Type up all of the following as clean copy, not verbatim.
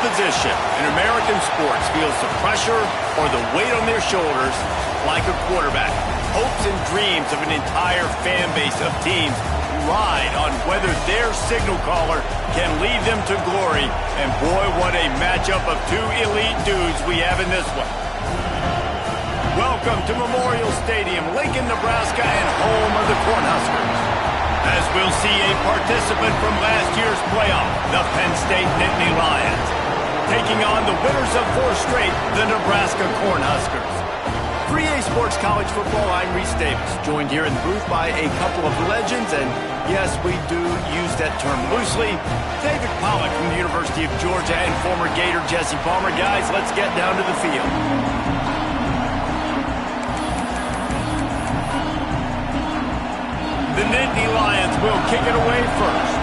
position in American sports feels the pressure or the weight on their shoulders like a quarterback. Hopes and dreams of an entire fan base of teams ride on whether their signal caller can lead them to glory. And boy, what a matchup of two elite dudes we have in this one. Welcome to Memorial Stadium, Lincoln, Nebraska, and home of the Cornhuskers. As we'll see a participant from last year's playoff, the Penn State Nittany Lions, taking on the winners of 4 straight, the Nebraska Cornhuskers. For EA Sports College Football, I'm Reese Davis, joined here in the booth by a couple of legends, and yes, we do use that term loosely. David Pollack from the University of Georgia and former Gator Jesse Palmer. Guys, let's get down to the field. The Nittany Lions will kick it away first.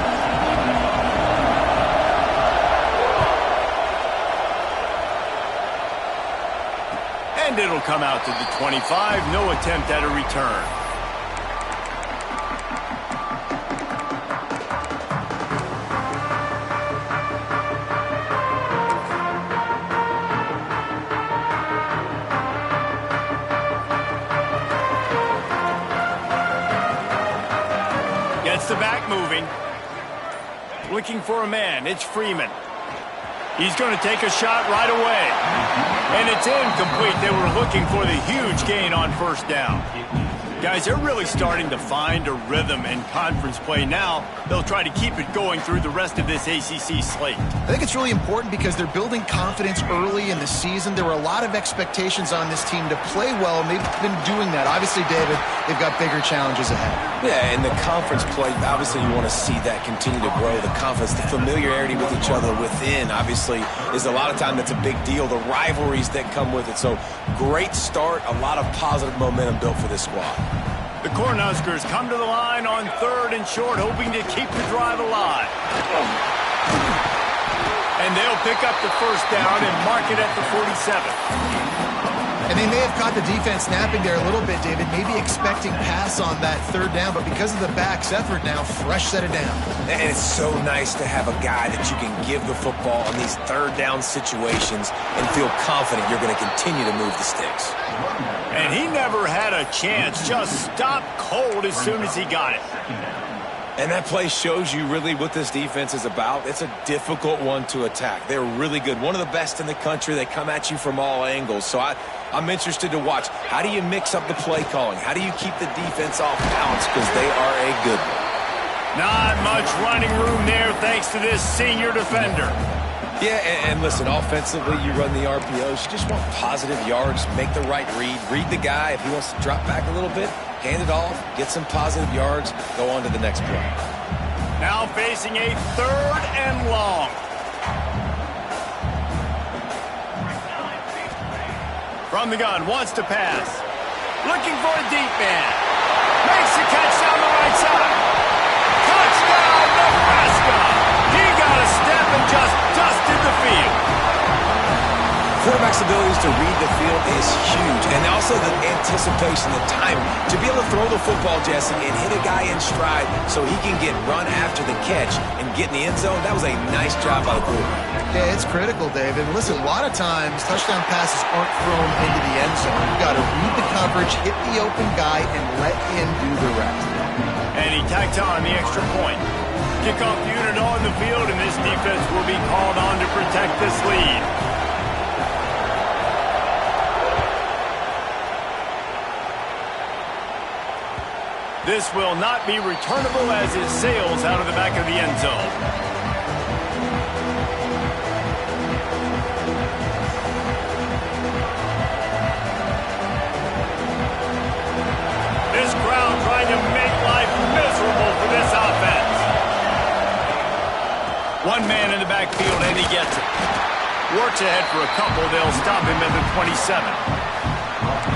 And it'll come out to the 25. No attempt at a return. Gets the back moving. Looking for a man. It's Freeman. He's going to take a shot right away. And it's incomplete. They were looking for the huge gain on first down. Guys, they're really starting to find a rhythm in conference play now. They'll try to keep it going through the rest of this ACC slate. I think it's really important because they're building confidence early in the season. There were a lot of expectations on this team to play well, and they've been doing that. Obviously, David, they've got bigger challenges ahead. Yeah, and the conference play, obviously you want to see that continue to grow. The confidence, the familiarity with each other within, obviously, is a lot of time that's a big deal. The rivalries that come with it. So, great start, a lot of positive momentum built for this squad. The Cornhuskers come to the line on 3rd and short, hoping to keep the drive alive. And they'll pick up the first down and mark it at the 47. And they may have caught the defense snapping there a little bit, David, maybe expecting pass on that 3rd down, but because of the back's effort now, fresh set it down. And it's so nice to have a guy that you can give the football in these 3rd down situations and feel confident you're going to continue to move the sticks. And he never had a chance, just stopped cold as soon as he got it. And that play shows you really what this defense is about. It's a difficult one to attack. They're really good. One of the best in the country. They come at you from all angles. So I'm interested to watch. How do you mix up the play calling? How do you keep the defense off balance? Because they are a good one. Not much running room there thanks to this senior defender. Yeah, and listen, offensively, you run the RPOs. You just want positive yards, make the right read the guy. If he wants to drop back a little bit, hand it off, get some positive yards, go on to the next play. Now facing a 3rd and long. From the gun, wants to pass. Looking for a deep man. Makes the catch down the right side. Touchdown, Nebraska! He got a step and just dusted the field. Quarterback's abilities to read the field is huge. And also the anticipation, the time to be able to throw the football, Jesse, and hit a guy in stride so he can get run after the catch and get in the end zone. That was a nice job by the quarterback. Yeah, it's critical, David. Listen, a lot of times touchdown passes aren't thrown into the end zone. You've got to read the coverage, hit the open guy, and let him do the rest. And he tacked on the extra point. Kickoff unit on the field, and this defense will be called on to protect this lead. This will not be returnable as it sails out of the back of the end zone. This crowd trying to make life miserable for this offense. One man in the backfield, and he gets it. Works ahead for a couple. They'll stop him at the 27.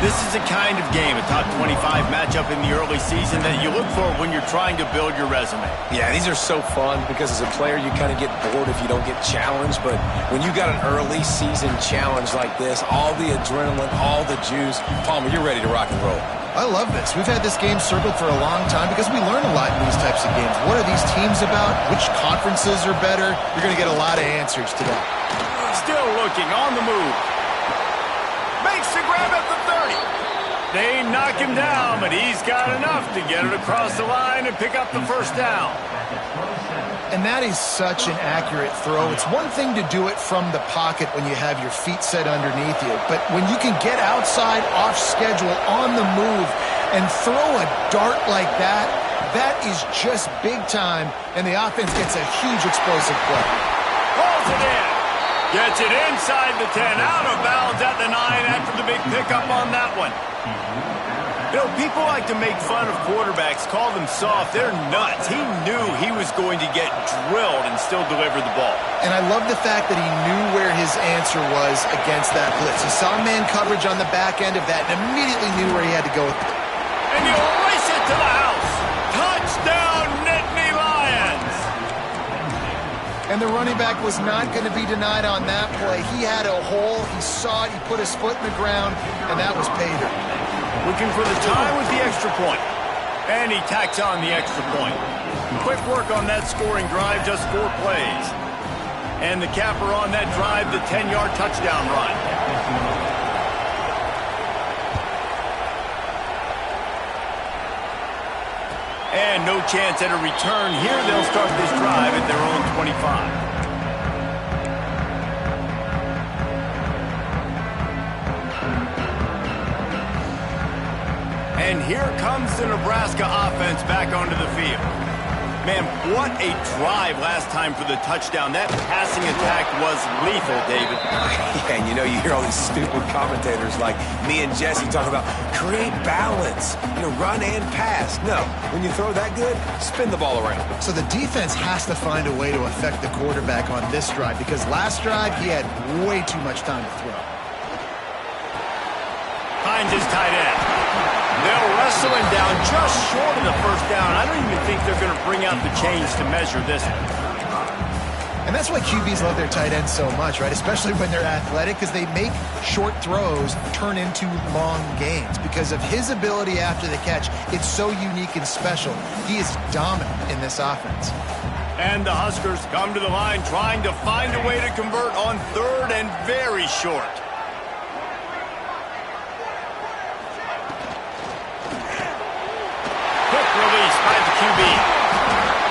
This is the kind of game, a top 25 matchup in the early season that you look for when you're trying to build your resume. Yeah, these are so fun because as a player you kind of get bored if you don't get challenged, but when you got an early season challenge like this, all the adrenaline, all the juice, Palmer, you're ready to rock and roll. I love this. We've had this game circled for a long time because we learn a lot in these types of games. What are these teams about? Which conferences are better? You're going to get a lot of answers today. looking on the move. Makes the grab at the 30. They knock him down, but he's got enough to get it across the line and pick up the first down. And that is such an accurate throw. It's one thing to do it from the pocket when you have your feet set underneath you, but when you can get outside, off schedule, on the move, and throw a dart like that, that is just big time, and the offense gets a huge explosive play. Pulls it in. Gets it inside the 10, out of bounds at the 9 after the big pickup on that one. You know, people like to make fun of quarterbacks, call them soft. They're nuts. He knew he was going to get drilled and still deliver the ball. And I love the fact that he knew where his answer was against that blitz. He saw man coverage on the back end of that and immediately knew where he had to go with it. And you race it to the house. Touchdown, Nittany Lions. And the running back was not going to be denied on that play. He had a hole. He saw it. He put his foot in the ground, and that was pay dirt. Looking for the tie with the extra point. And he tacks on the extra point. Quick work on that scoring drive, just 4 plays. And the capper on that drive, the 10-yard touchdown run. And no chance at a return here. They'll start this drive at their own 25. And here comes the Nebraska offense back onto the field. Man, what a drive last time for the touchdown. That passing attack was lethal, David. Yeah, and you know, you hear all these stupid commentators like me and Jesse talk about create balance, run and pass. No, when you throw that good, spin the ball around. So the defense has to find a way to affect the quarterback on this drive because last drive he had way too much time to throw. Finds his tight end. They'll wrestle him down just short of the first down. I don't even think they're going to bring out the chains to measure this one. And that's why QBs love their tight ends so much, right? Especially when they're athletic, because they make short throws turn into long gains. Because of his ability after the catch, it's so unique and special. He is dominant in this offense. And the Huskers come to the line trying to find a way to convert on 3rd and very short. Release by the QB.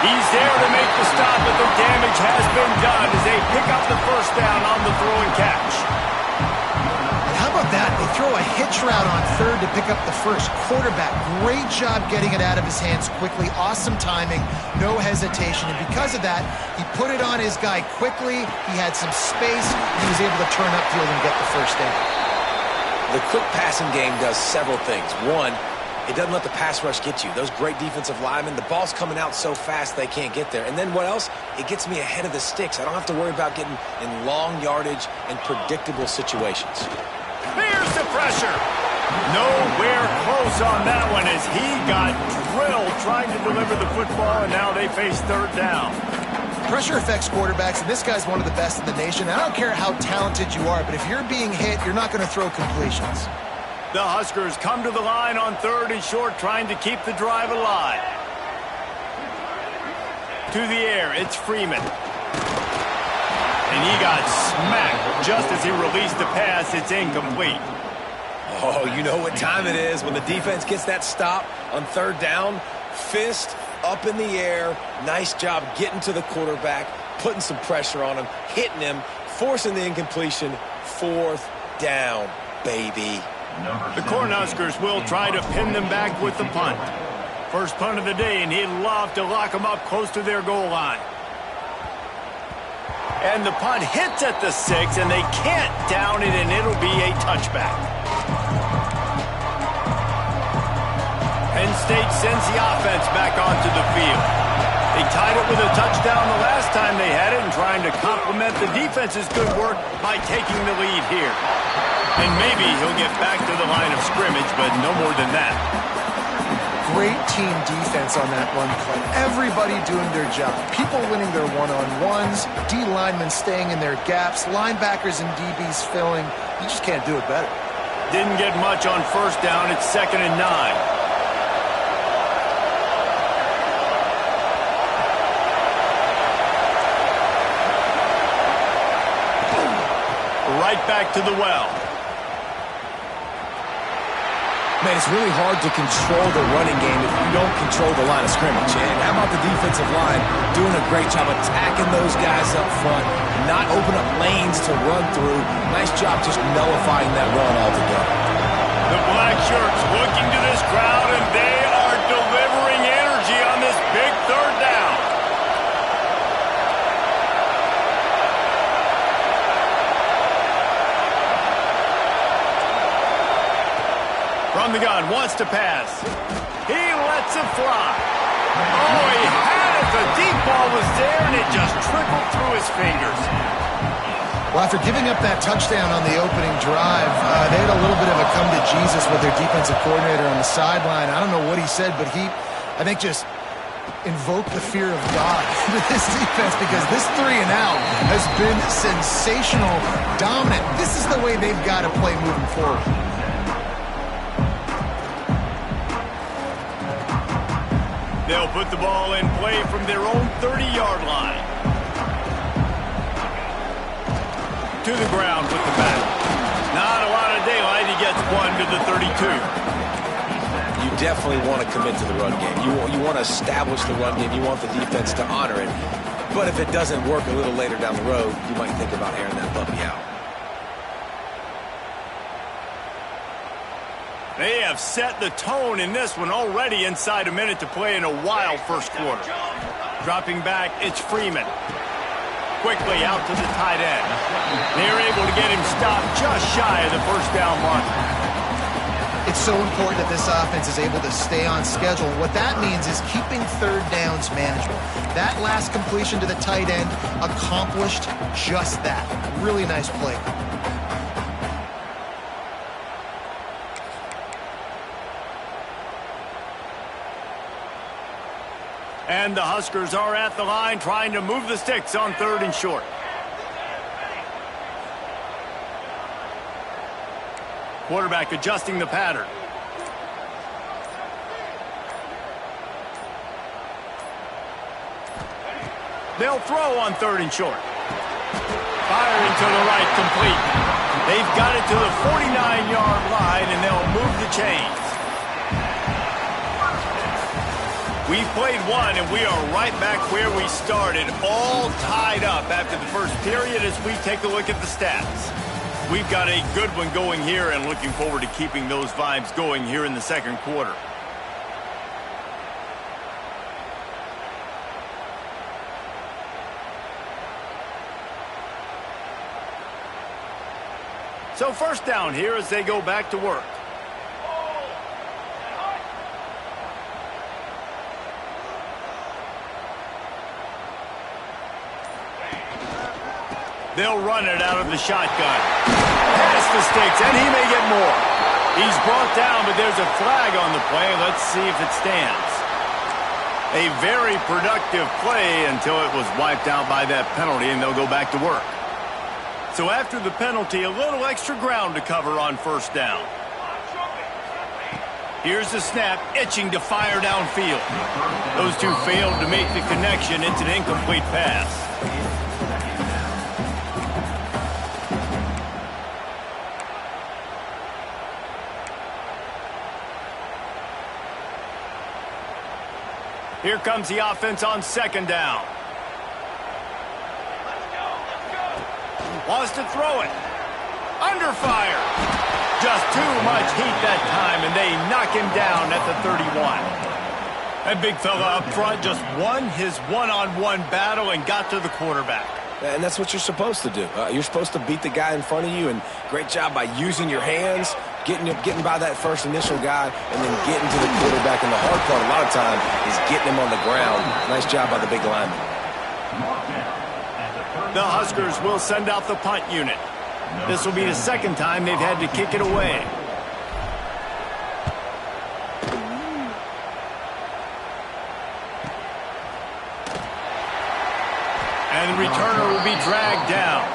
He's there to make the stop, but the damage has been done as they pick up the first down on the throw and catch. How about that? They throw a hitch route on 3rd to pick up the first. Quarterback, great job getting it out of his hands quickly. Awesome timing, no hesitation. And because of that, he put it on his guy quickly. He had some space. He was able to turn upfield and get the first down. The quick passing game does several things. One, it doesn't let the pass rush get you. Those great defensive linemen, the ball's coming out so fast they can't get there. And then what else? It gets me ahead of the sticks. I don't have to worry about getting in long yardage and predictable situations. Here's the pressure. Nowhere close on that one as he got drilled trying to deliver the football, and now they face 3rd down. Pressure affects quarterbacks, and this guy's one of the best in the nation. I don't care how talented you are, but if you're being hit, you're not going to throw completions. The Huskers come to the line on 3rd and short, trying to keep the drive alive. To the air, it's Freeman. And he got smacked just as he released the pass. It's incomplete. Oh, you know what time it is when the defense gets that stop on 3rd down. Fist up in the air. Nice job getting to the quarterback, putting some pressure on him, hitting him, forcing the incompletion. 4th down, baby. The Cornhuskers will try to pin them back with the punt. First punt of the day, and he'd love to lock them up close to their goal line. And the punt hits at the 6, and they can't down it, and it'll be a touchback. Penn State sends the offense back onto the field. They tied it with a touchdown the last time they had it, and trying to complement the defense's good work by taking the lead here. And maybe he'll get back to the line of scrimmage, but no more than that. Great team defense on that run play. Everybody doing their job. People winning their one-on-ones, D linemen staying in their gaps, linebackers and DBs filling. You just can't do it better. Didn't get much on 1st down. It's 2nd and 9. right back to the well. Man, it's really hard to control the running game if you don't control the line of scrimmage. And how about the defensive line doing a great job attacking those guys up front, not open up lanes to run through. Nice job just nullifying that run altogether. The black shirts looking to this crowd, and they are delivering energy on this big third down. From the gun, wants to pass. He lets it fly. Oh, he had it. The deep ball was there, and it just trickled through his fingers. Well, after giving up that touchdown on the opening drive, they had a little bit of a come to Jesus with their defensive coordinator on the sideline. I don't know what he said, but he, I think, just invoked the fear of God into this defense, because this 3 and out has been sensational, dominant. This is the way they've got to play moving forward. They'll put the ball in play from their own 30-yard line. To the ground with the bat. Not a lot of daylight. He gets one to the 32. You definitely want to commit to the run game. You want to establish the run game. You want the defense to honor it. But if it doesn't work a little later down the road, you might think about airing that puppy out. They have set the tone in this one already inside a minute to play in a wild first quarter. Dropping back, it's Freeman. Quickly out to the tight end. They're able to get him stopped just shy of the first down marker. It's so important that this offense is able to stay on schedule. What that means is keeping third downs manageable. That last completion to the tight end accomplished just that. Really nice play. And the Huskers are at the line trying to move the sticks on 3rd and short. Quarterback adjusting the pattern. They'll throw on 3rd and short. Firing to the right, complete. They've got it to the 49-yard line, and they'll move the chains. We've played one, and we are right back where we started, all tied up after the first period as we take a look at the stats. We've got a good one going here, and looking forward to keeping those vibes going here in the second quarter. So first down here as they go back to work. They'll run it out of the shotgun. Past the sticks, and he may get more. He's brought down, but there's a flag on the play. Let's see if it stands. A very productive play until it was wiped out by that penalty, and they'll go back to work. So after the penalty, a little extra ground to cover on first down. Here's the snap, itching to fire downfield. Those two failed to make the connection. It's an incomplete pass. Here comes the offense on second down. Wants to throw it. Under fire. Just too much heat that time, and they knock him down at the 31. That big fella up front just won his one-on-one battle and got to the quarterback. And that's what you're supposed to do. You're supposed to beat the guy in front of you, and great job by using your hands, getting by that first initial guy, and then getting to the quarterback. And the hard part a lot of time is getting him on the ground. Nice job by the big lineman. The Huskers will send out the punt unit. This will be the second time they've had to kick it away. And the returner will be dragged down.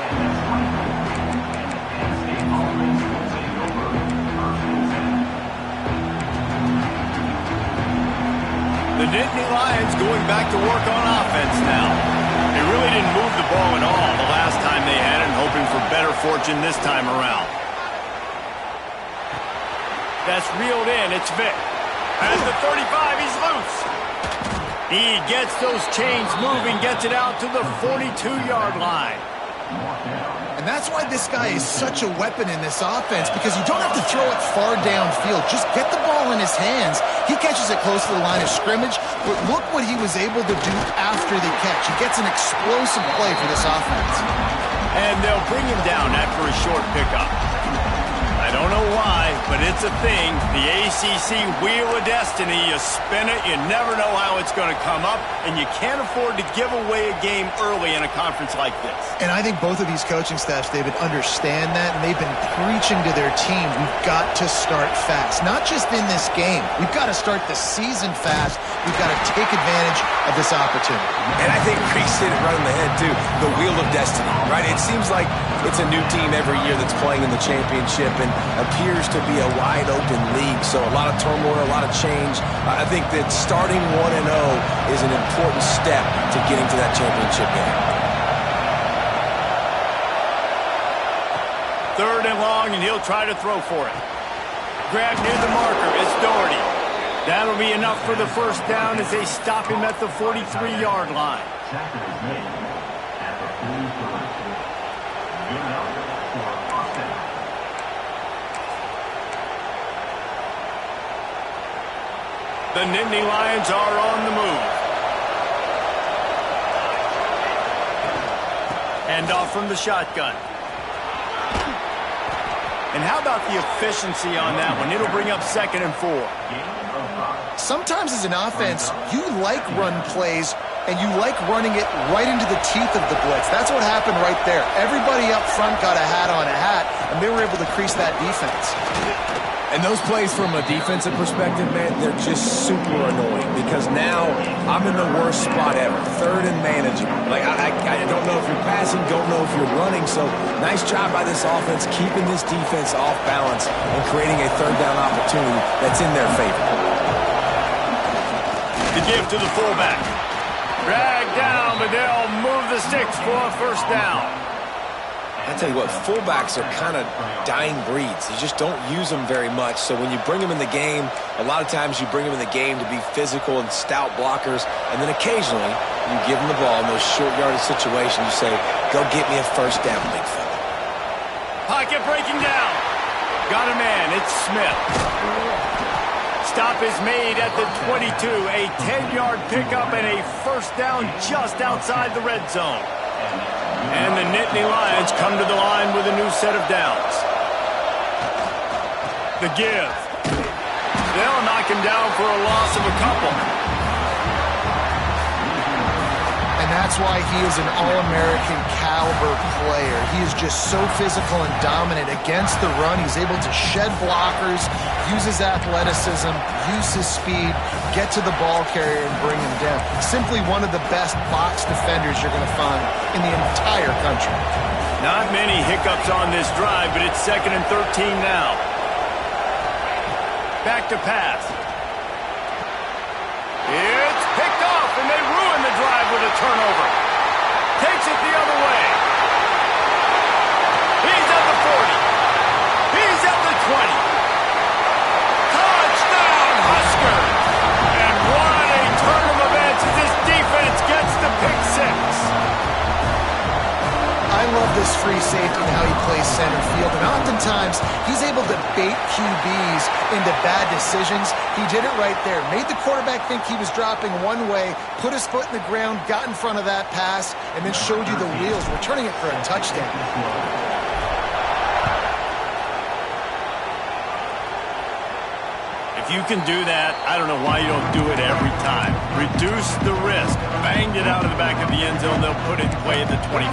The Nittany Lions going back to work on offense now. They really didn't move the ball at all the last time they had it. hoping for better fortune this time around. That's reeled in. It's Vick. At the 35, he's loose. He gets those chains moving, gets it out to the 42-yard line. And that's why this guy is such a weapon in this offense, because you don't have to throw it far downfield. Just get the ball in his hands. He catches it close to the line of scrimmage, but look what he was able to do after the catch. He gets an explosive play for this offense. And they'll bring him down after a short pickup. I don't know why, but it's a thing. The ACC Wheel of Destiny, you spin it, you never know how it's going to come up, and you can't afford to give away a game early in a conference like this. And I think both of these coaching staffs, David, understand that, and they've been preaching to their team, we've got to start fast. Not just in this game. We've got to start the season fast. We've got to take advantage of this opportunity. And I think Reese hit it right on the head, too. The Wheel of Destiny, right? It seems like it's a new team every year that's playing in the championship and appears to be a wide-open league. So a lot of turmoil, a lot of change. I think that starting 1-0 is an important step to getting to that championship game. 3rd and long, and he'll try to throw for it. Grab near the marker. It's Doherty. That'll be enough for the first down as they stop him at the 43-yard line. The Nittany Lions are on the move. Hand off from the shotgun. And how about the efficiency on that one? It'll bring up 2nd and 4. Sometimes as an offense, you like run plays, and you like running it right into the teeth of the blitz. That's what happened right there. Everybody up front got a hat on a hat, and they were able to crease that defense. And those plays from a defensive perspective, man, they're just super annoying because now I'm in the worst spot ever. 3rd and manageable. Like, I don't know if you're passing, don't know if you're running. So nice job by this offense keeping this defense off balance and creating a 3rd down opportunity that's in their favor. To give to the fullback. Drag down, but they'll move the sticks for a 1st down. I tell you what, fullbacks are kind of dying breeds. You just don't use them very much. So when you bring them in the game, a lot of times you bring them in the game to be physical and stout blockers, and then occasionally you give them the ball in those short yardage situations. You say, go get me a 1st down, big fella. Pocket breaking down. Got a man. It's Smith. Stop is made at the 22. A 10-yard pickup and a 1st down just outside the red zone. And the Nittany Lions come to the line with a new set of downs. The give. They'll knock him down for a loss of a couple. And that's why he is an All-American caliber player. He is just so physical and dominant against the run. He's able to shed blockers, use his athleticism, use his speed, get to the ball carrier and bring him down. Simply one of the best box defenders you're going to find in the entire country. Not many hiccups on this drive, but it's 2nd and 13 now. Back to pass. It's picked off, and they ruin the drive with a turnover. Takes it the other way. He's at the 40. He's at the 20. Touchdown, Huskers! And what a turn of events as this defense gets the pick 6. I love this free safety and how he plays center field, and oftentimes he's able to bait QBs into bad decisions. He did it right there. Made the quarterback think he was dropping one way, put his foot in the ground, got in front of that pass, and then showed you the wheels, returning it for a touchdown. If you can do that, I don't know why you don't do it every time. Reduce the risk. Banged it out of the back of the end zone. They'll put it away at the 25.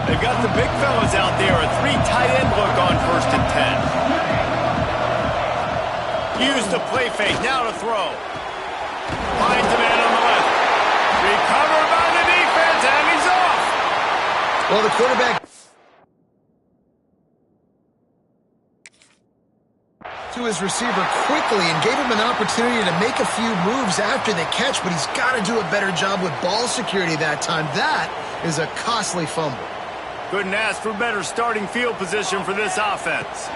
They've got the big fellas out there. A 3 tight end look on 1st and 10. Use the play fake. Now to throw. Finds the man on the left. Recovered by the defense, and he's off. Well, the quarterback to his receiver quickly and gave him an opportunity to make a few moves after the catch, but he's got to do a better job with ball security that time. That is a costly fumble. Couldn't ask for better starting field position for this offense.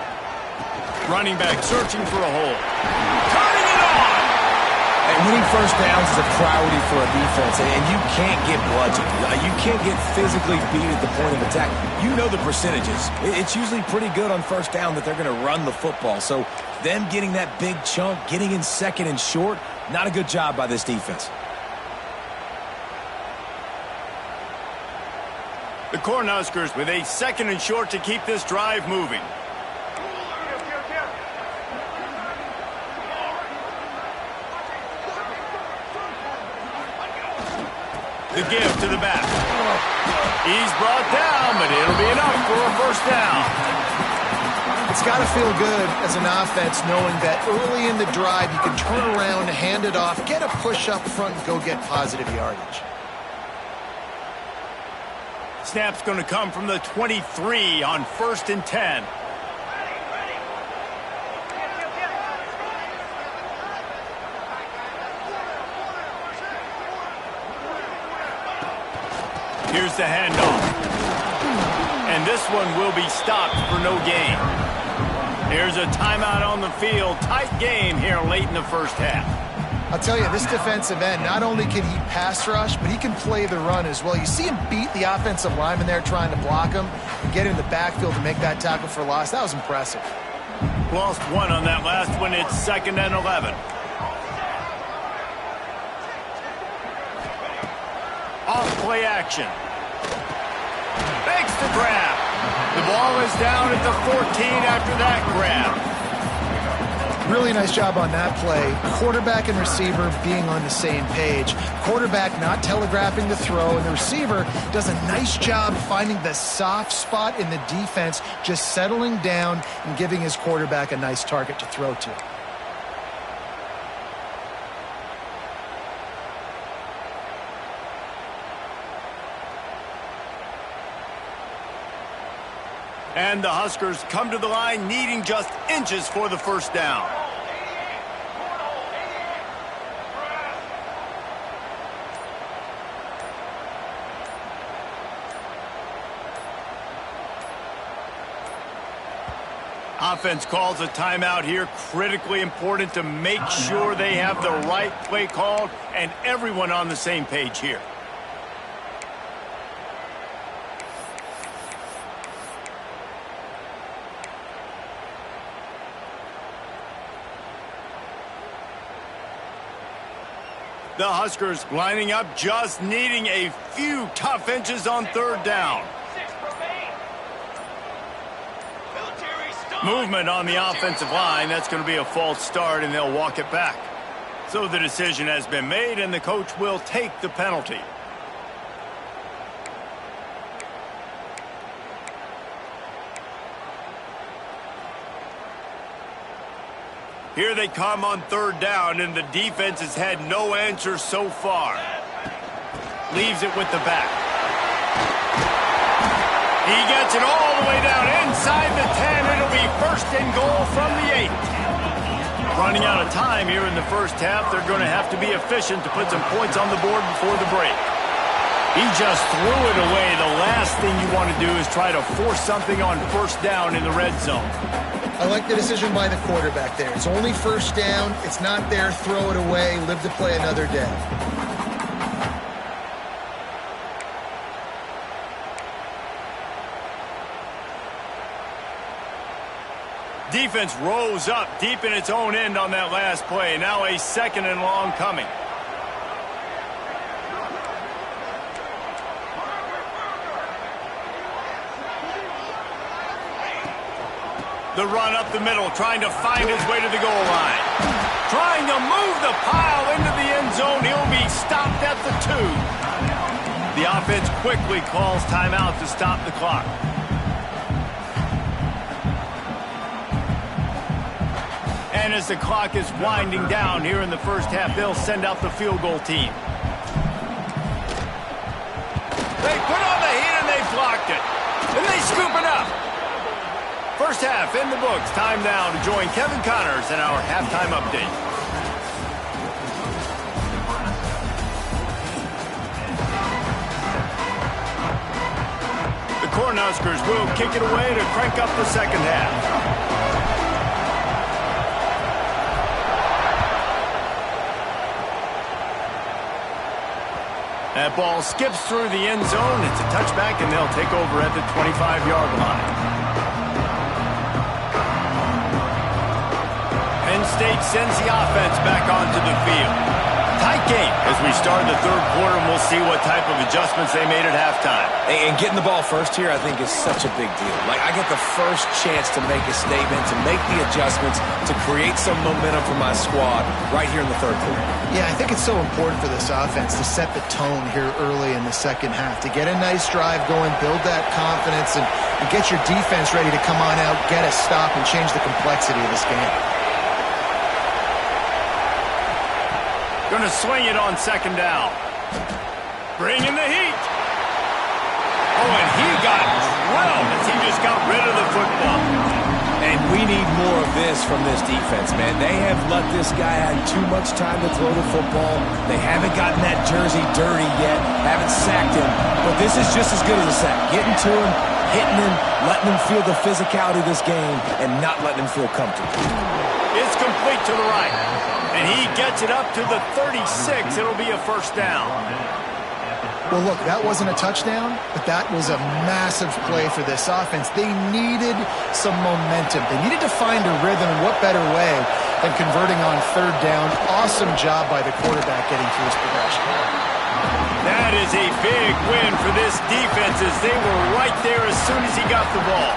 Running back searching for a hole. Turning it on! And winning first downs is a priority for a defense, and you can't get bludgeoned. You can't get physically beat at the point of attack. You know the percentages. It's usually pretty good on first down that they're going to run the football. So them getting that big chunk, getting in second and short, not a good job by this defense. The Cornhuskers with a second and short to keep this drive moving. The give to the back. He's brought down, but it'll be enough for a first down. It's got to feel good as an offense knowing that early in the drive you can turn around, hand it off, get a push up front, and go get positive yardage. Snap's going to come from the 23 on 1st and 10. Here's the handoff. And this one will be stopped for no gain. Here's a timeout on the field. Tight game here late in the first half. I'll tell you, this defensive end, not only can he pass rush, but he can play the run as well. You see him beat the offensive lineman there trying to block him and get in the backfield to make that tackle for loss. That was impressive. Lost one on that last one. It's 2nd and 11. Off play action. Makes the grab. The ball is down at the 14 after that grab. Really nice job on that play. Quarterback and receiver being on the same page. Quarterback not telegraphing the throw, and the receiver does a nice job finding the soft spot in the defense, just settling down and giving his quarterback a nice target to throw to. And the Huskers come to the line needing just inches for the first down. Offense calls a timeout here. Critically important to make sure they have the right play called and everyone on the same page here. The Huskers lining up, just needing a few tough inches on 3rd down. Movement on the offensive line. That's going to be a false start, and they'll walk it back. So the decision has been made, and the coach will take the penalty. Here they come on 3rd down, and the defense has had no answer so far. Leaves it with the back. He gets it all the way down inside the 10. It'll be 1st and goal from the 8. Running out of time here in the first half. They're going to have to be efficient to put some points on the board before the break. He just threw it away. The last thing you want to do is try to force something on 1st down in the red zone. I like the decision by the quarterback there. It's only 1st down. It's not there. Throw it away. Live to play another day. Defense rose up deep in its own end on that last play. Now a 2nd and long coming. The run up the middle, trying to find his way to the goal line. Trying to move the pile into the end zone. He'll be stopped at the 2. The offense quickly calls timeout to stop the clock. And as the clock is winding down here in the first half, they'll send out the field goal team. They put on the heat and they blocked it. And they scoop it up. First half in the books. Time now to join Kevin Connors in our halftime update. The Cornhuskers will kick it away to crank up the second half. That ball skips through the end zone. It's a touchback, and they'll take over at the 25-yard line. Penn State sends the offense back onto the field. Tight game as we start the third quarter, and we'll see what type of adjustments they made at halftime. And getting the ball first here, I think, is such a big deal. Like, I get the first chance to make a statement, to make the adjustments, to create some momentum for my squad right here in the third quarter. Yeah, I think it's so important for this offense to set the tone here early in the second half, to get a nice drive going, build that confidence, and get your defense ready to come on out, get a stop, and change the complexity of this game. Going to swing it on second down. Bringing the heat. Oh, and he got drilled as he just got rid of the football. And we need more of this from this defense, man. They have let this guy have too much time to throw the football. They haven't gotten that jersey dirty yet, haven't sacked him. But this is just as good as a sack. Getting to him, hitting him, letting him feel the physicality of this game, and not letting him feel comfortable. It's complete to the right. And he gets it up to the 36. It'll be a first down. Well, look, that wasn't a touchdown, but that was a massive play for this offense. They needed some momentum. They needed to find a rhythm, and what better way than converting on third down. Awesome job by the quarterback getting through his progression. That is a big win for this defense as they were right there as soon as he got the ball.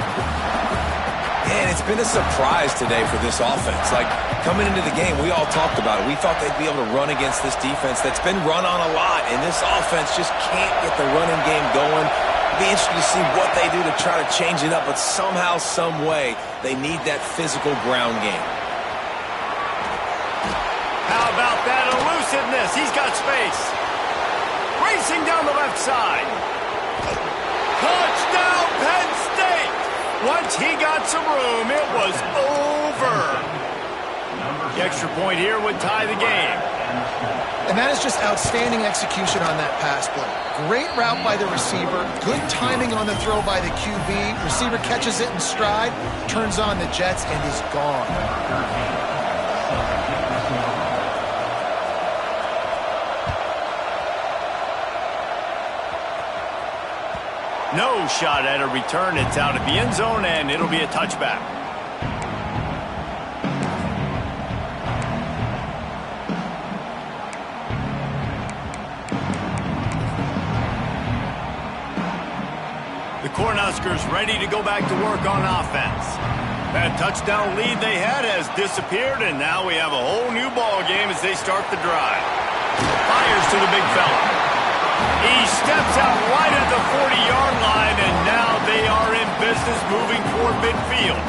And it's been a surprise today for this offense. Like, coming into the game, we all talked about it. We thought they'd be able to run against this defense that's been run on a lot, and this offense just can't get the running game going. It'll be interesting to see what they do to try to change it up, but somehow, some way, they need that physical ground game. How about that elusiveness? He's got space. Racing down the left side. Touchdown, Penn State! Once he got some room, it was over. The extra point here would tie the game. And that is just outstanding execution on that pass play. Great route by the receiver, good timing on the throw by the QB. Receiver catches it in stride, turns on the jets, and is gone. No shot at a return. It's out of the end zone, and it'll be a touchback. The Cornhuskers ready to go back to work on offense. That touchdown lead they had has disappeared, and now we have a whole new ball game as they start the drive. Fires to the big fella. He steps out right at the 40-yard line, and now they are in business moving toward midfield.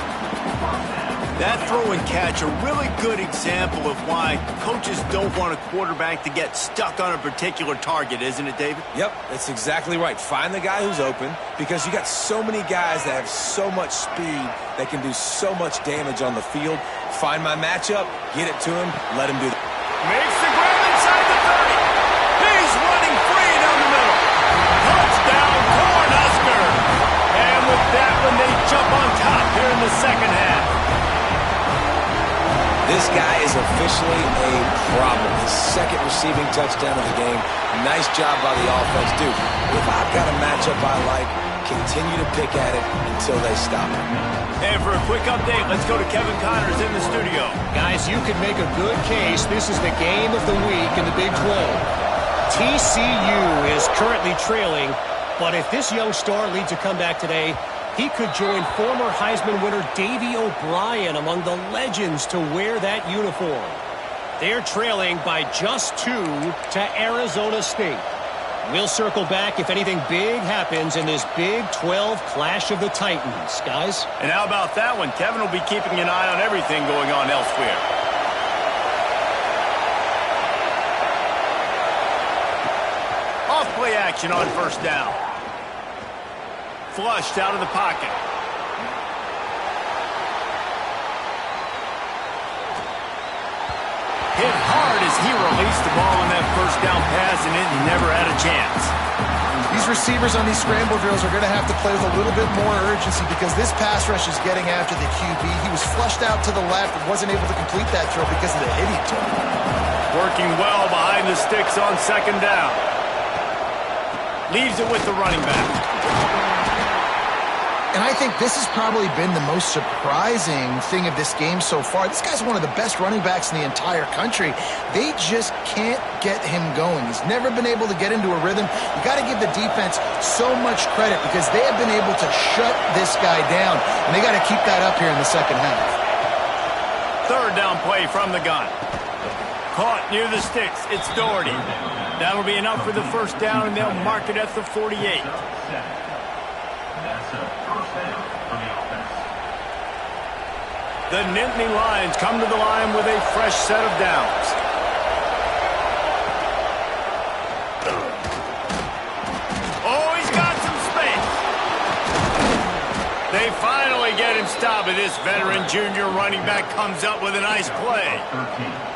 That throw and catch, a really good example of why coaches don't want a quarterback to get stuck on a particular target, isn't it, David? Yep, that's exactly right. Find the guy who's open, because you got so many guys that have so much speed that can do so much damage on the field. Find my matchup, get it to him, let him do it. Makes the grab inside the 30. He's running free down the middle. Touchdown, Cornhuskers. And with that one, they jump on top here in the second half. This guy is officially a problem. His second receiving touchdown of the game. Nice job by the offense. Dude, if I've got a matchup I like, continue to pick at it until they stop it. And for a quick update, let's go to Kevin Connors in the studio. Guys, you could make a good case. This is the game of the week in the Big 12. TCU is currently trailing, but if this young star leads a comeback today, he could join former Heisman winner Davey O'Brien among the legends to wear that uniform. They're trailing by just 2 to Arizona State. We'll circle back if anything big happens in this Big 12 Clash of the Titans, guys. And how about that one? Kevin will be keeping an eye on everything going on elsewhere. Off-play action on first down. Flushed out of the pocket. hit hard as he released the ball on that first down pass, and it never had a chance. These receivers on these scramble drills are going to have to play with a little bit more urgency because this pass rush is getting after the QB. He was flushed out to the left and wasn't able to complete that throw because of the hit he took. Working well behind the sticks on second down. Leaves it with the running back. And I think this has probably been the most surprising thing of this game so far. This guy's one of the best running backs in the entire country. They just can't get him going. He's never been able to get into a rhythm. You got to give the defense so much credit because they have been able to shut this guy down, and they got to keep that up here in the second half. Third down play from the gun. Caught near the sticks. It's Doherty. That'll be enough for the first down, and they'll mark it at the 48. The Nittany Lions come to the line with a fresh set of downs. Oh, he's got some space. They finally get him stopped, and this veteran junior running back comes up with a nice play.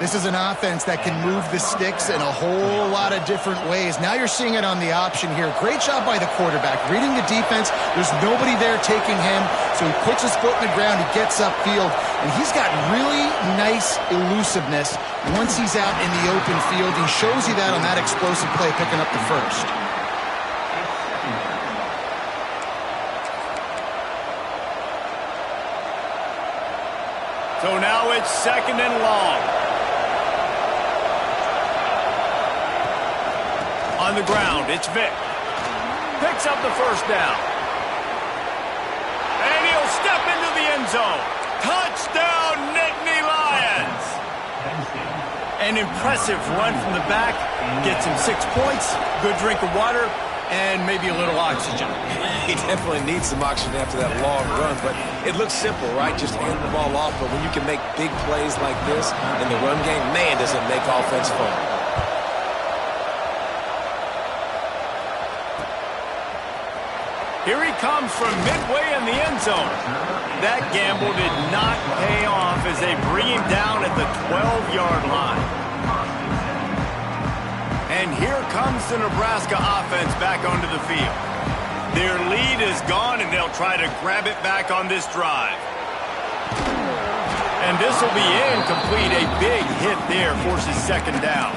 This is an offense that can move the sticks in a whole lot of different ways. Now you're seeing it on the option here. Great job by the quarterback. Reading the defense, there's nobody there taking him, so he puts his foot in the ground, he gets upfield, and he's got really nice elusiveness once he's out in the open field. He shows you that on that explosive play, picking up the first. So now it's second and long. On the ground, it's Vick. Picks up the first down. And he'll step into the end zone. Touchdown, Nittany Lions! An impressive run from the back. Gets him 6 points, good drink of water, and maybe a little oxygen. He definitely needs some oxygen after that long run, but it looks simple, right? Just hand the ball off, but when you can make big plays like this in the run game, man, does it make offense fun. Here he comes from midway in the end zone. That gamble did not pay off as they bring him down at the 12-yard line. And here comes the Nebraska offense back onto the field. Their lead is gone, and they'll try to grab it back on this drive. And this will be incomplete. A big hit there forces second down.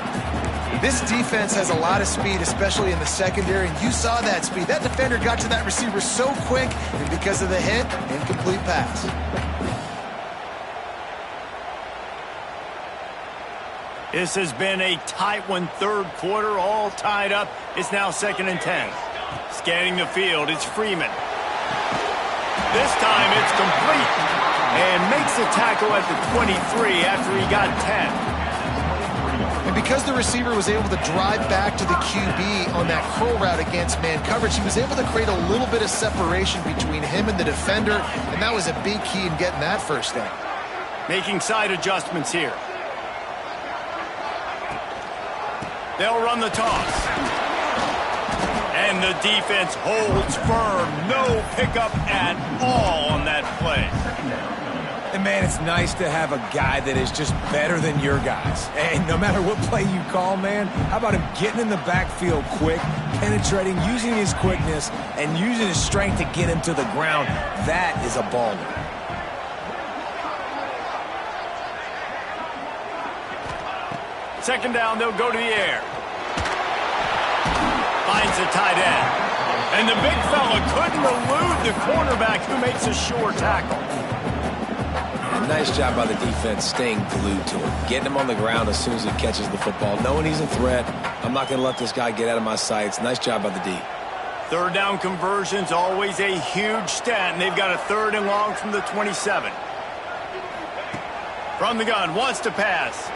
This defense has a lot of speed, especially in the secondary, and you saw that speed. That defender got to that receiver so quick, and because of the hit, incomplete pass. This has been a tight one, third quarter, all tied up. It's now second and 10. Scanning the field, it's Freeman. This time it's complete, and makes the tackle at the 23 after he got 10. And because the receiver was able to drive back to the QB on that curl route against man coverage, he was able to create a little bit of separation between him and the defender, and that was a big key in getting that first down. Making side adjustments here. They'll run the toss. And the defense holds firm. No pickup at all on that play. And, man, it's nice to have a guy that is just better than your guys. And no matter what play you call, man, how about him getting in the backfield quick, penetrating, using his quickness, and using his strength to get him to the ground? That is a baller. Second down, they'll go to the air. Finds the tight end. And the big fella couldn't elude the cornerback who makes a sure tackle. And nice job by the defense staying glued to him. Getting him on the ground as soon as he catches the football. Knowing he's a threat. I'm not going to let this guy get out of my sights. Nice job by the D. Third down conversion's always a huge stat, and they've got a third and long from the 27. From the gun, wants to pass.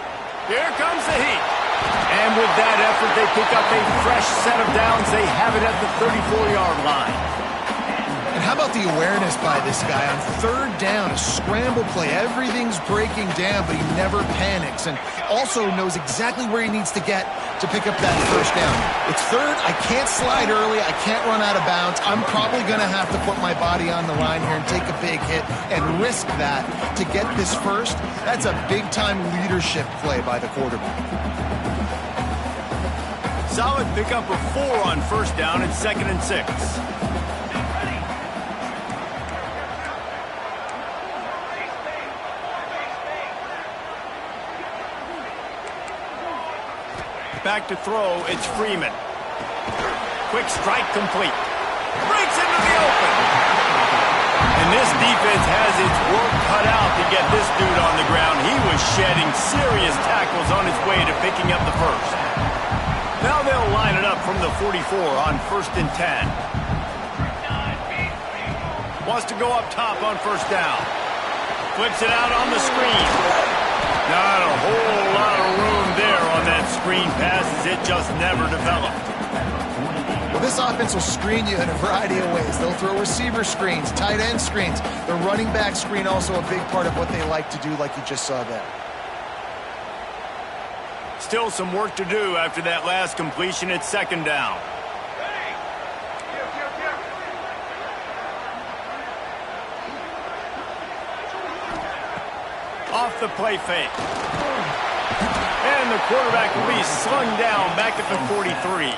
Here comes the heat. And with that effort, they pick up a fresh set of downs. They have it at the 34-yard line. And how about the awareness by this guy on third down, a scramble play. Everything's breaking down, but he never panics and also knows exactly where he needs to get to pick up that first down. It's third. I can't slide early. I can't run out of bounds. I'm probably going to have to put my body on the line here and take a big hit and risk that to get this first. That's a big-time leadership play by the quarterback. Solid pickup of 4 on first down and 2nd and 6. Back to throw, it's Freeman. Quick strike complete. Breaks into the open. And this defense has its work cut out to get this dude on the ground. He was shedding serious tackles on his way to picking up the first. Now they'll line it up from the 44 on 1st and 10. Wants to go up top on first down. Flips it out on the screen. Not a whole lot of room there on that screen pass as it just never developed. Well, this offense will screen you in a variety of ways. They'll throw receiver screens, tight end screens. The running back screen also a big part of what they like to do, like you just saw there. Still some work to do after that last completion at 2nd down. Off the play fake. And the quarterback will be slung down back at the 43.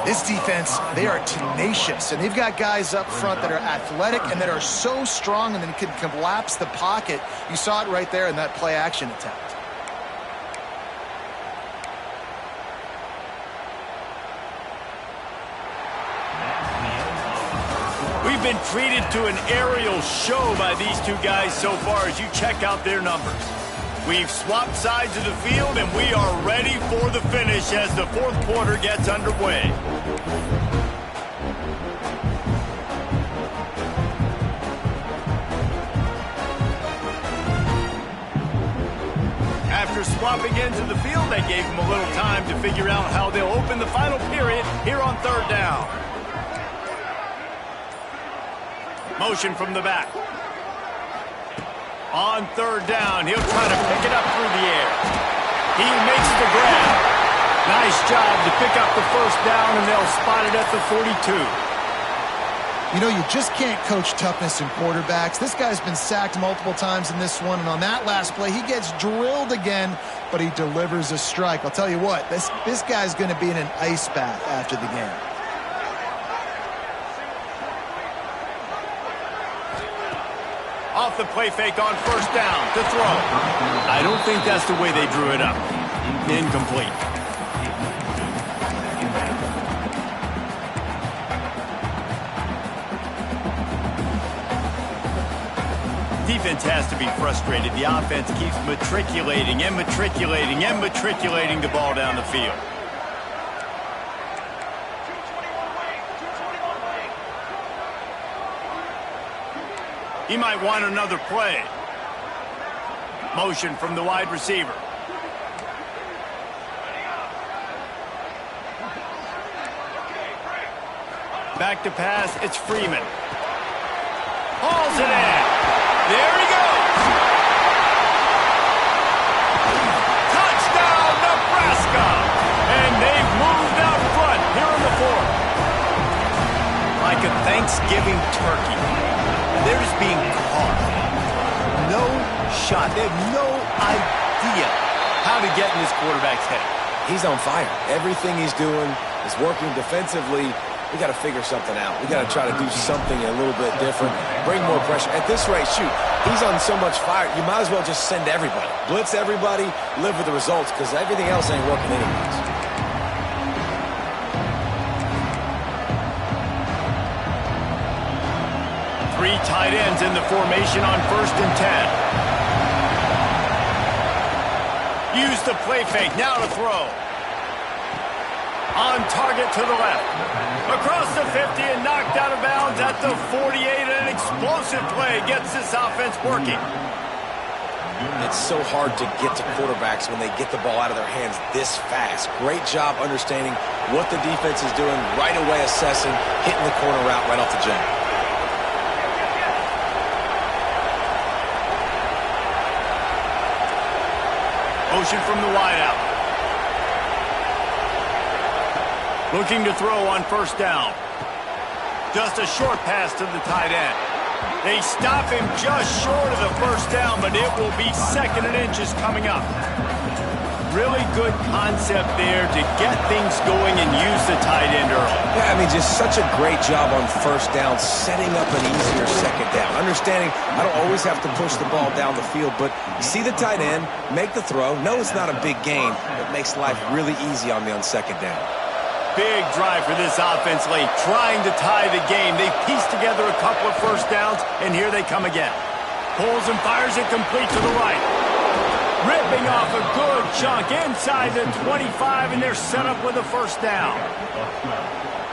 This defense, they are tenacious, and they've got guys up front that are athletic and that are so strong and then can collapse the pocket. You saw it right there in that play-action attempt. We've been treated to an aerial show by these two guys so far as you check out their numbers. We've swapped sides of the field, and we are ready for the finish as the 4th quarter gets underway. After swapping into the field, that gave them a little time to figure out how they'll open the final period here on 3rd down. Motion from the back. On 3rd down, he'll try to pick it up through the air. He makes the grab. Nice job to pick up the first down, and they'll spot it at the 42. You know, you just can't coach toughness in quarterbacks. This guy's been sacked multiple times in this one, and on that last play, he gets drilled again, but he delivers a strike. I'll tell you what, this guy's going to be in an ice bath after the game. Off the play fake on first down to throw. I don't think that's the way they drew it up. Incomplete. Defense has to be frustrated. The offense keeps matriculating and matriculating and matriculating the ball down the field. He might want another play. Motion from the wide receiver. Back to pass, it's Freeman. Hauls it in. There he goes. Touchdown, Nebraska. And they've moved out front here in the 4th. Like a Thanksgiving turkey. They're just being caught. No shot. They have no idea how to get in this quarterback's head. He's on fire. Everything he's doing is working defensively. We got to figure something out. We got to try to do something a little bit different. Bring more pressure. At this rate, shoot, he's on so much fire, you might as well just send everybody. Blitz everybody, live with the results, because everything else ain't working anyways. Three tight ends in the formation on 1st and 10. Use the play fake, now to throw. On target to the left. Across the 50 and knocked out of bounds at the 48. An explosive play gets this offense working. It's so hard to get to quarterbacks when they get the ball out of their hands this fast. Great job understanding what the defense is doing, right away assessing, hitting the corner route right off the jump. motion from the wideout. Looking to throw on first down. Just a short pass to the tight end. They stop him just short of the first down, but it will be 2nd and inches coming up. Really good concept there to get things going and use the tight end early. Yeah, I mean, just such a great job on first down, setting up an easier second down. Understanding I don't always have to push the ball down the field, but see the tight end, make the throw. No, it's not a big gain. It makes life really easy on me on second down. Big drive for this offense late, trying to tie the game. They pieced together a couple of first downs, and here they come again. Pulls and fires it complete to the right. Ripping off a good chunk inside the 25, and they're set up with a first down.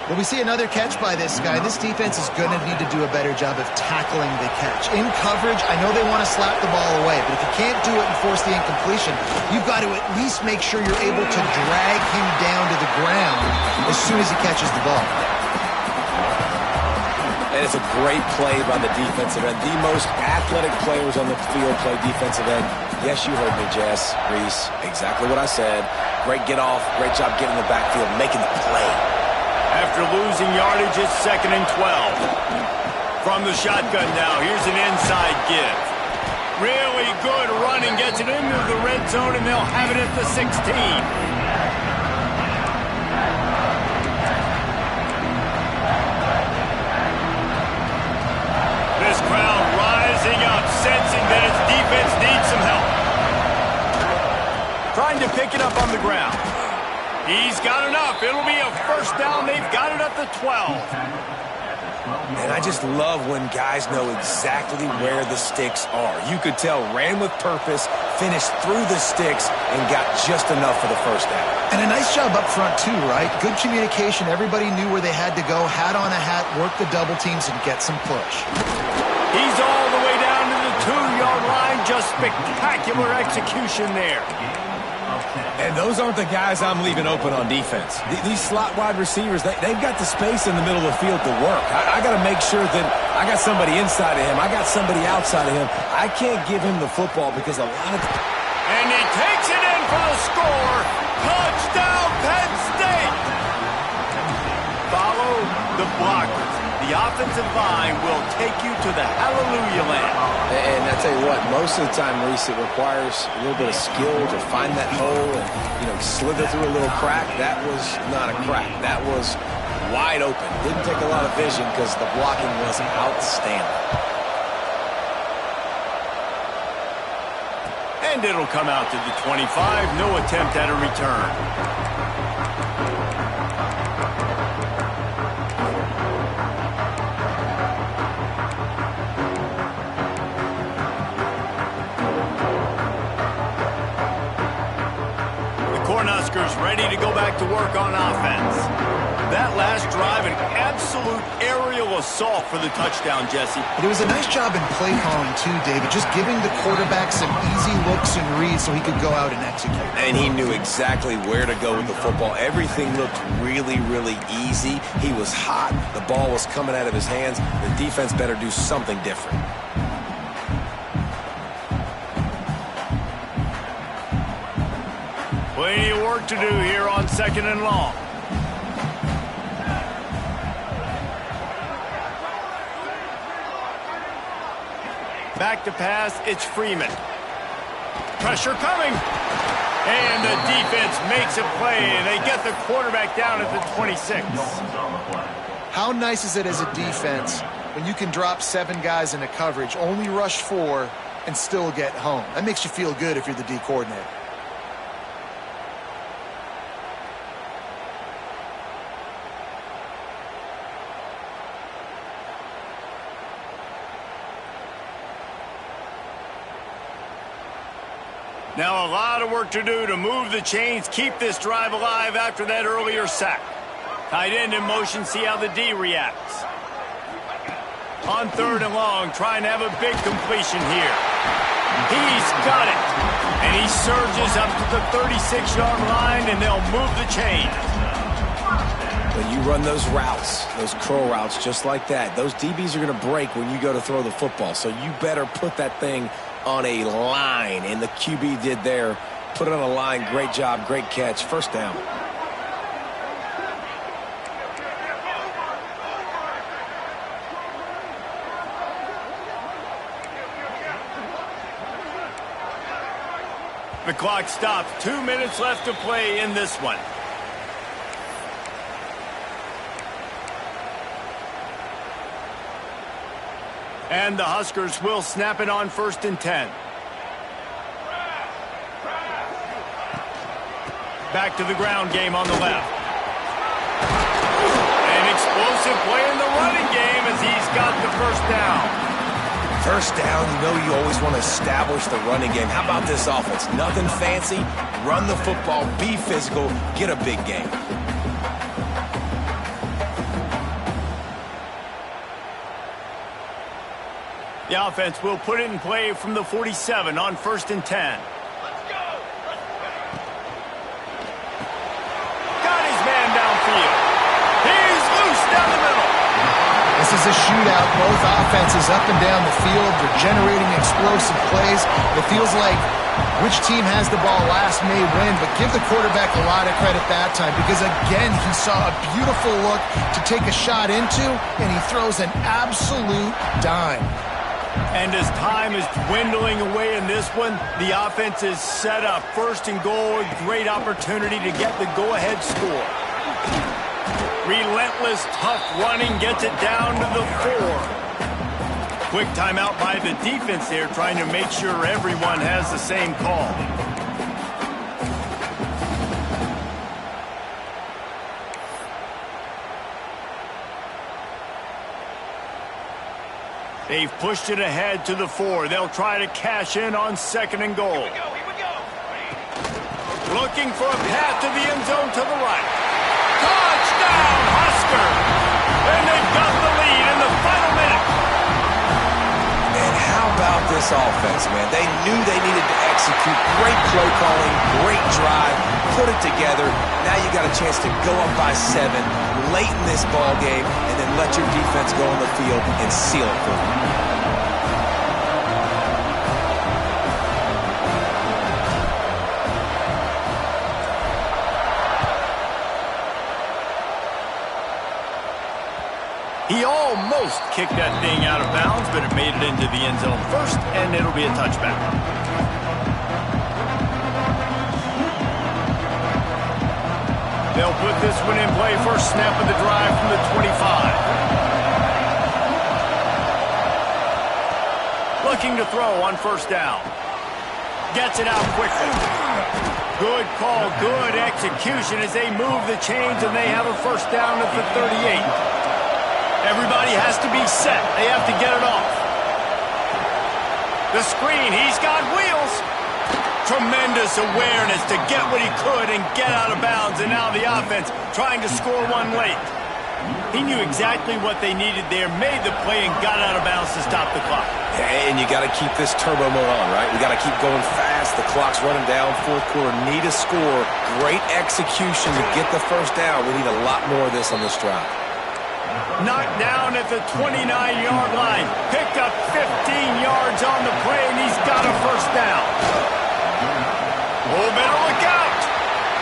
Well, we see another catch by this guy. This defense is going to need to do a better job of tackling the catch. In coverage, I know they want to slap the ball away, but if you can't do it and force the incompletion, you've got to at least make sure you're able to drag him down to the ground as soon as he catches the ball. And it's a great play by the defensive end. The most athletic players on the field play defensive end. Yes, you heard me, Jess, Reese. Exactly what I said. Great get off. Great job getting in the backfield, making the play. After losing yardage, it's 2nd and 12. From the shotgun now, here's an inside give. Really good running, gets it into the red zone, and they'll have it at the 16. This crowd rising up, sensing that its defense needs some help. Trying to pick it up on the ground. He's got enough. It'll be a first down. They've got it at the 12. And I just love when guys know exactly where the sticks are. You could tell, ran with purpose, finished through the sticks, and got just enough for the first down. And a nice job up front, too, right? Good communication. Everybody knew where they had to go. Hat on a hat, work the double teams, and get some push. He's all the way down to the 2-yard line. Just spectacular execution there. And those aren't the guys I'm leaving open on defense. These slot wide receivers, they've got the space in the middle of the field to work. I got to make sure that I got somebody inside of him. I got somebody outside of him. I can't give him the football because a lot of... And he takes it in for the score. Touchdown, Penn State. Follow the blockers. The offensive line will take you to the hallelujah land. And I tell you what, most of the time, Reese, it requires a little bit of skill to find that hole and, slither through a little crack. That was not a crack. That was wide open. Didn't take a lot of vision because the blocking was outstanding. And it'll come out to the 25. No attempt at a return. Cornhuskers ready to go back to work on offense. That last drive, an absolute aerial assault for the touchdown, Jesse. It was a nice job in play calling, too, David, just giving the quarterback some easy looks and reads so he could go out and execute. And he knew exactly where to go with the football. Everything looked really, really easy. He was hot. The ball was coming out of his hands. The defense better do something different. Plenty of work to do here on 2nd and long. Back to pass, it's Freeman. Pressure coming. And the defense makes a play, and they get the quarterback down at the 26. How nice is it as a defense when you can drop 7 guys into coverage, only rush 4, and still get home? That makes you feel good if you're the D coordinator. Now a lot of work to do to move the chains, keep this drive alive after that earlier sack. Tight end in motion, see how the D reacts. On 3rd and long, trying to have a big completion here. He's got it. And he surges up to the 36-yard line, and they'll move the chain. When you run those routes, those curl routes just like that, those DBs are going to break when you go to throw the football. So you better put that thing on a line, and the QB did there Put it on the line. Great job. Great catch. First down. The clock stops. 2 minutes left to play in this one. And the Huskers will snap it on 1st and 10. Back to the ground game on the left. An explosive play in the running game as he's got the first down. First down, you know you always want to establish the running game. How about this offense? Nothing fancy. Run the football, be physical, get a big game. The offense will put it in play from the 47 on 1st and 10. Got his man downfield. He's loose down the middle. This is a shootout. Both offenses up and down the field. They're generating explosive plays. It feels like which team has the ball last may win, but give the quarterback a lot of credit that time because, again, he saw a beautiful look to take a shot into, and he throws an absolute dime. And as time is dwindling away in this one, the offense is set up. 1st and goal, a great opportunity to get the go-ahead score. Relentless, tough running gets it down to the 4. Quick timeout by the defense there, trying to make sure everyone has the same call. They've pushed it ahead to the 4. They'll try to cash in on 2nd and goal. Here we go. Looking for a path to the end zone to the right. Touchdown, Husker! And they've got the lead in the final minute. And how about this offense, man? They knew they needed to execute. Great play calling, great drive, put it together. Now you got a chance to go up by 7 late in this ball game and then let your defense go on the field and seal it for them. He almost kicked that thing out of bounds, but it made it into the end zone first, and it'll be a touchback. They'll put this one in play. First snap of the drive from the 25. Looking to throw on 1st down. Gets it out quickly. Good call, good execution as they move the chains, and they have a 1st down at the 38. Everybody has to be set. They have to get it off. The screen, he's got wheels. Tremendous awareness to get what he could and get out of bounds, and now the offense trying to score one late. He knew exactly what they needed there, made the play, and got out of bounds to stop the clock. And you got to keep this turbo mode on, right? We got to keep going fast. The clock's running down. 4th quarter, need a score. Great execution to get the 1st down. We need a lot more of this on this drive. Knocked down at the 29-yard line. Picked up 15 yards on the play, and he's got a 1st down. Oh, better look out.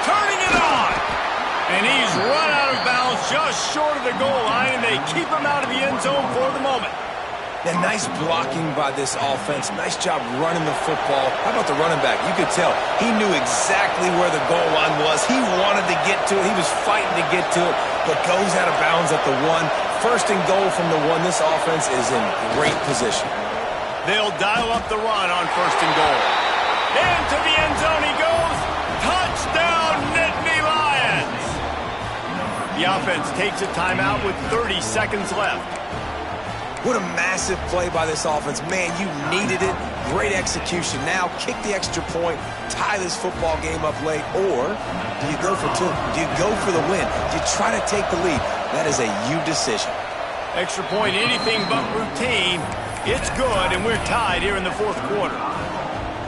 Turning it on. And he's run out of bounds just short of the goal line, and they keep him out of the end zone for the moment. And nice blocking by this offense. Nice job running the football. How about the running back? You could tell he knew exactly where the goal line was. He wanted to get to it. He was fighting to get to it, but goes out of bounds at the 1. 1st and goal from the 1. This offense is in great position. They'll dial up the run on 1st and goal. Into the end zone he goes. Touchdown, Nittany Lions. The offense takes a timeout with 30 seconds left. What a massive play by this offense. Man, you needed it. Great execution. Now kick the extra point, tie this football game up late, or do you go for 2? Do you go for the win? Do you try to take the lead? That is a you decision. Extra point, anything but routine. It's good, and we're tied here in the 4th quarter.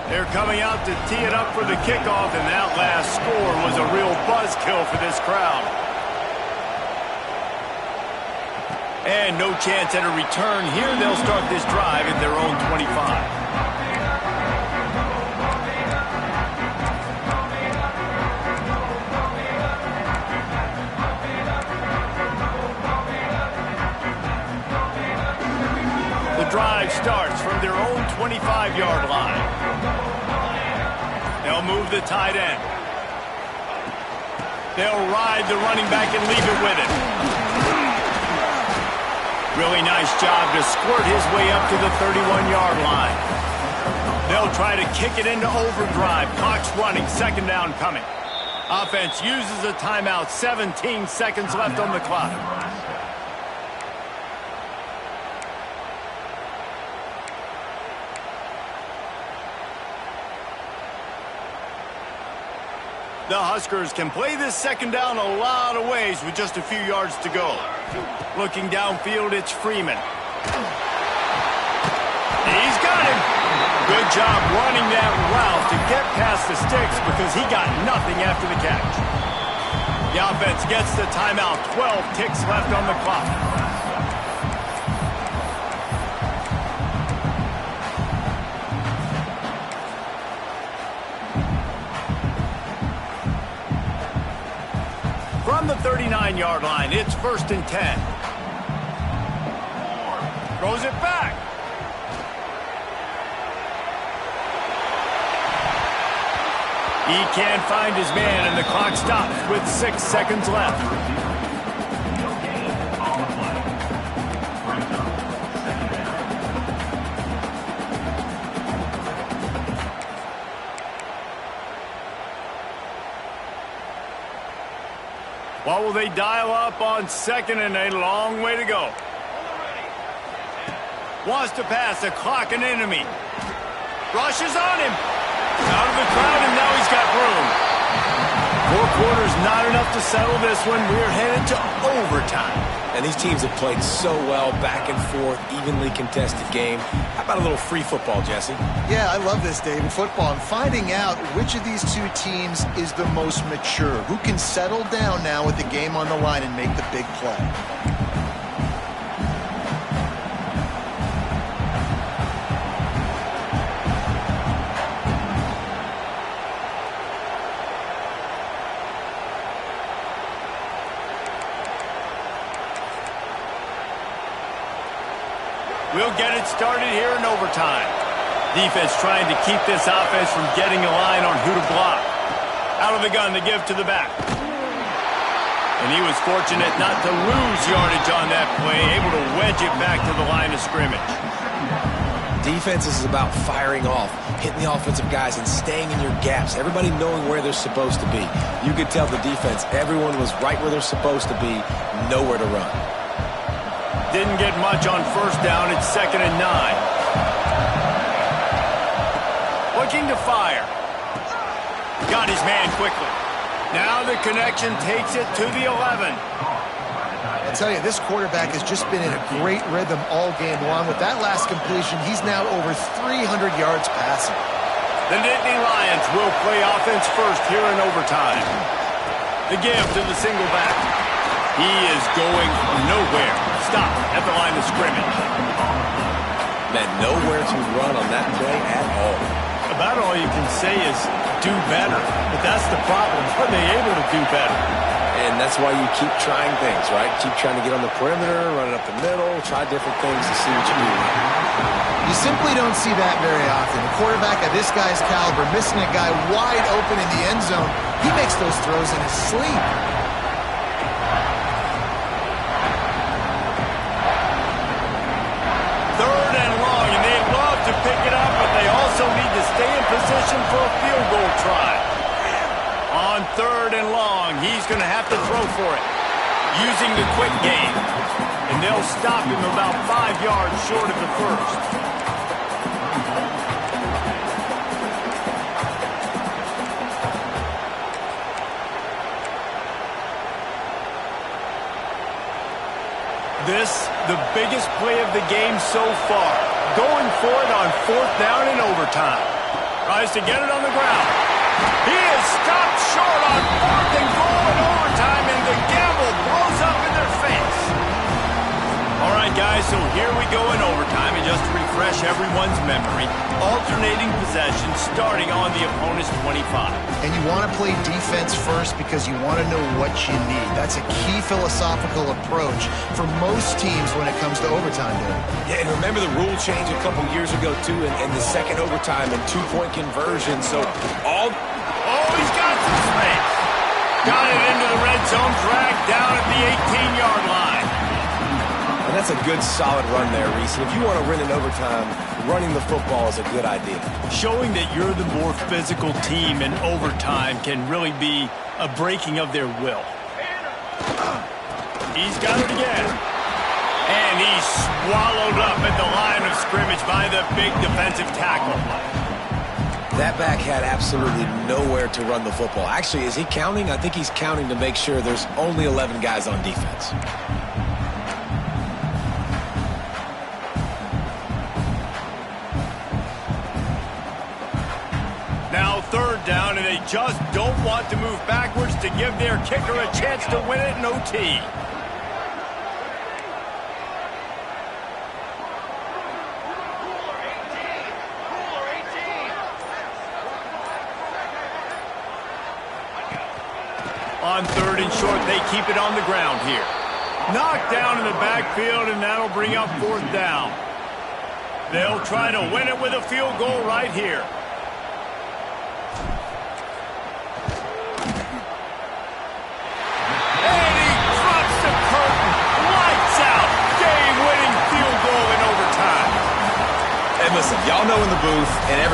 They're coming out to tee it up for the kickoff, and that last score was a real buzzkill for this crowd. And no chance at a return here. They'll start this drive at their own 25. 5-yard line. They'll move the tight end. They'll ride the running back and leave it with him. Really nice job to squirt his way up to the 31-yard line. They'll try to kick it into overdrive. Clock's running. Second down coming. Offense uses a timeout. 17 seconds left on the clock. The Huskers can play this second down a lot of ways with just a few yards to go. Looking downfield, it's Freeman. He's got him. Good job running that route to get past the sticks because he got nothing after the catch. The offense gets the timeout. 12 ticks left on the clock. From the 39-yard line, it's 1st and 10. Throws it back. He can't find his man, and the clock stops with 6 seconds left. What will they dial up on second and a long way to go? Wants to pass, the clock an enemy. Rushes on him. Out of the crowd, and now he's got room. 4 quarters, not enough to settle this one. We're headed to overtime. And these teams have played so well, back and forth, evenly contested game. How about a little free football, Jesse? Yeah, I love this, David. Football. I'm finding out which of these two teams is the most mature. Who can settle down now with the game on the line and make the big play? We'll get it started here in overtime. Defense trying to keep this offense from getting a line on who to block. Out of the gun, the give to the back. And he was fortunate not to lose yardage on that play, able to wedge it back to the line of scrimmage. Defense is about firing off, hitting the offensive guys and staying in your gaps, everybody knowing where they're supposed to be. You could tell the defense, everyone was right where they're supposed to be, nowhere to run. Didn't get much on first down. It's 2nd and 9. Looking to fire. Got his man quickly. Now the connection takes it to the 11. I tell you, this quarterback has just been in a great rhythm all game long. With that last completion, he's now over 300 yards passing. The Nittany Lions will play offense first here in overtime. The give to the single back. He is going nowhere. Stop at the line of scrimmage. Man, nowhere to run on that play at all. About all you can say is do better. But that's the problem. Are they able to do better? And that's why you keep trying things, right? Keep trying to get on the perimeter, run it up the middle, try different things to see what you do. You simply don't see that very often. A quarterback of this guy's caliber missing a guy wide open in the end zone. He makes those throws in his sleep. Pick it up, but they also need to stay in position for a field goal try. On 3rd and long, he's going to have to throw for it, using the quick game. And they'll stop him about 5 yards short of the first. This, the biggest play of the game so far. Going for it on 4th down in overtime. Tries to get it on the ground. He is stopped short on 4th and goal in overtime, and the gamble blows up in their face. All right, guys, so here we go in overtime, and just to refresh everyone's memory, alternating possession starting on the opponent's 25. And you want to play defense first because you want to know what you need. That's a key philosophical approach for most teams when it comes to overtime, Dave. Yeah, and remember the rule change a couple years ago, too, in the second overtime and two-point conversion. So all... Oh, he's got some space. Got it into the red zone, dragged down at the 18-yard line. And that's a good, solid run there, Reese. And if you want to win in overtime, running the football is a good idea. Showing that you're the more physical team in overtime can really be a breaking of their will. He's got it again. And he's swallowed up at the line of scrimmage by the big defensive tackle. That back had absolutely nowhere to run the football. Actually, is he counting? I think he's counting to make sure there's only 11 guys on defense. Now third down, and they just don't want to move backwards to give their kicker a chance to win it in OT. On third and short, they keep it on the ground here. Knocked down in the backfield, and that'll bring up fourth down. They'll try to win it with a field goal right here. And he drops the curtain. Lights out. Game-winning field goal in overtime. And listen, y'all know in the booth and every